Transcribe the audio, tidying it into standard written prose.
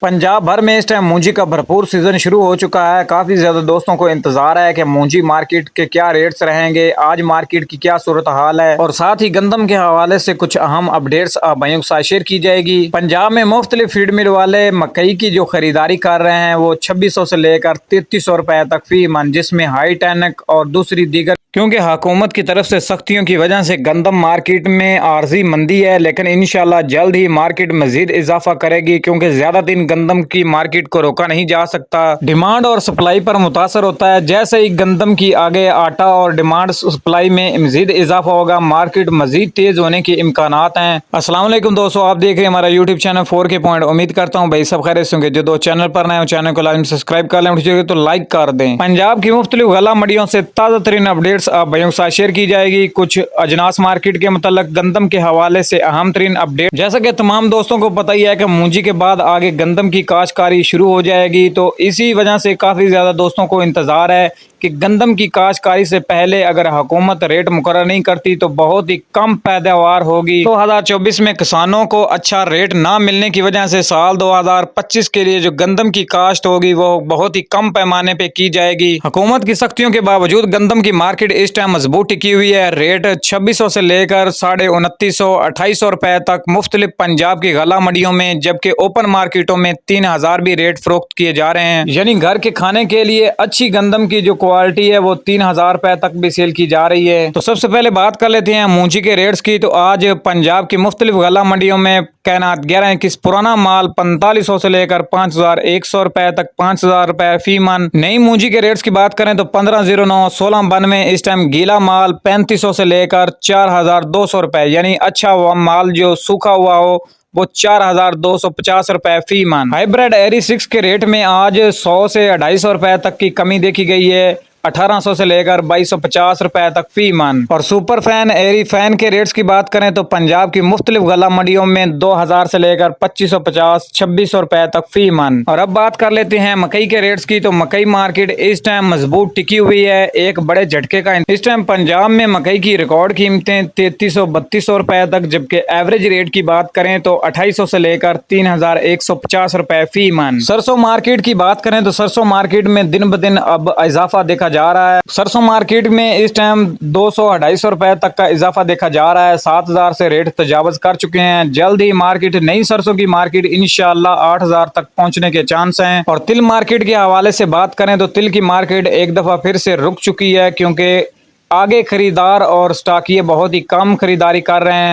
पंजाब भर में इस टाइम मूंजी का भरपूर सीजन शुरू हो चुका है। काफी ज्यादा दोस्तों को इंतजार है कि मूंजी मार्केट के क्या रेट्स रहेंगे, आज मार्केट की क्या सूरत हाल है और साथ ही गंदम के हवाले से कुछ अहम अपडेट्स आप भाइयों के साथ शेयर की जाएगी। पंजाब में मुख्तलिफ फीड मिल वाले मकई की जो खरीदारी कर रहे हैं वो 2600 से लेकर 3300 रुपए तक फी मन, जिसमें हाई टैनक और दूसरी दीगर, क्योंकि हुकूमत की तरफ से सख्तियों की वजह से गंदम मार्केट में आर्जी मंदी है, लेकिन इंशाल्लाह जल्द ही मार्केट मजीद इजाफा करेगी क्योंकि ज्यादा दिन गंदम की मार्केट को रोका नहीं जा सकता। डिमांड और सप्लाई पर मुतासर होता है। जैसे ही गंदम की आगे आटा और डिमांड सप्लाई में मजीद इजाफा होगा, मार्केट मजीद तेज होने के इम्कानात हैं। अस्सलाम वालेकुम दोस्तों, आप देख रहे हैं हमारा यूट्यूब चैनल 4K पॉइंट। उम्मीद करता हूँ भाई सब खैरियत से होंगे। जो दो चैनल पर नए हो चैनल को लाइक सब्सक्राइब कर लें, तो लाइक कर दें। पंजाब की मुख्तलिफ गला मंडियों से ताज़ा तरीन अपडेट्स आप भाइयों के साथ शेयर की जाएगी। कुछ अजनास मार्केट के मतलब गंदम के हवाले से अहम तरीन अपडेट। जैसा कि तमाम दोस्तों को पता ही है कि मूंजी के बाद आगे गंदम की काश्तकारी शुरू हो जाएगी, तो इसी वजह से काफ़ी ज़्यादा दोस्तों को इंतज़ार है कि गंदम की काश्तकारी से पहले अगर हुकूमत रेट मुकर्रर नहीं करती तो बहुत ही कम पैदावार होगी। 2024 में किसानों को अच्छा रेट ना मिलने की वजह से साल 2025 के लिए जो गंदम की काश्त होगी वो बहुत ही कम पैमाने पे की जाएगी। हुकूमत की सख्तियों के बावजूद गंदम की मार्केट इस टाइम मजबूत टिकी हुई है। रेट 2600 से लेकर 2950 2800 रुपए तक मुख्तलिफ पंजाब की गला मंडियों में, जबकि ओपन मार्केटों में 3000 भी रेट फरोख्त किए जा रहे हैं। यानी घर के खाने के लिए अच्छी गंदम की जो क्वालिटी है वो 3000 रुपए तक भी सेल की जा रही है। तो सबसे पहले बात कर लेते हैं मूंजी के रेट्स की। तो आज पंजाब की मुख्तलिफ गला मंडियों में कैनात 11 पुराना माल 4500 से लेकर 5100 रुपए तक 5000 रुपए फी मन। नई मूंजी के रेट्स की बात करें तो 1509 1692 इस टाइम गीला माल 3500 से लेकर 4200 रुपए, यानी अच्छा माल जो सूखा हुआ हो वो 4250 रुपए फी मन। हाइब्रिड एरी 6 के रेट में आज 100 से 250 रुपए तक की कमी देखी गई है। 1800 से लेकर 2250 रुपए तक फी मन। और सुपर फैन एरी फैन के रेट्स की बात करें तो पंजाब की मुख्तलिफ गला मंडियों में 2000 से लेकर 2550 2600 रुपए तक फी मन। और अब बात कर लेते हैं मकई के रेट्स की। तो मकई मार्केट इस टाइम मजबूत टिकी हुई है, एक बड़े झटके का। इस टाइम पंजाब में मकई की रिकॉर्ड कीमतें 3300 3200 रुपए तक, जबकि एवरेज रेट की बात करें तो 2800 से लेकर 3150 रुपए फी मन। सरसों मार्केट की बात करें तो सरसों मार्केट में दिन ब दिन अब इजाफा देखा जा रहा है। सरसों मार्केट में इस टाइम 200-250 रुपए तक का इजाफा देखा जा रहा है। 7000 से रेट तजावज कर चुके हैं। जल्द ही मार्केट नई सरसों की मार्केट इंशाल्लाह 8000 तक पहुंचने के चांस हैं। और तिल मार्केट के हवाले से बात करें तो तिल की मार्केट एक दफा फिर से रुक चुकी है, क्योंकि आगे खरीदार और स्टॉकिये बहुत ही कम खरीदारी कर रहे हैं।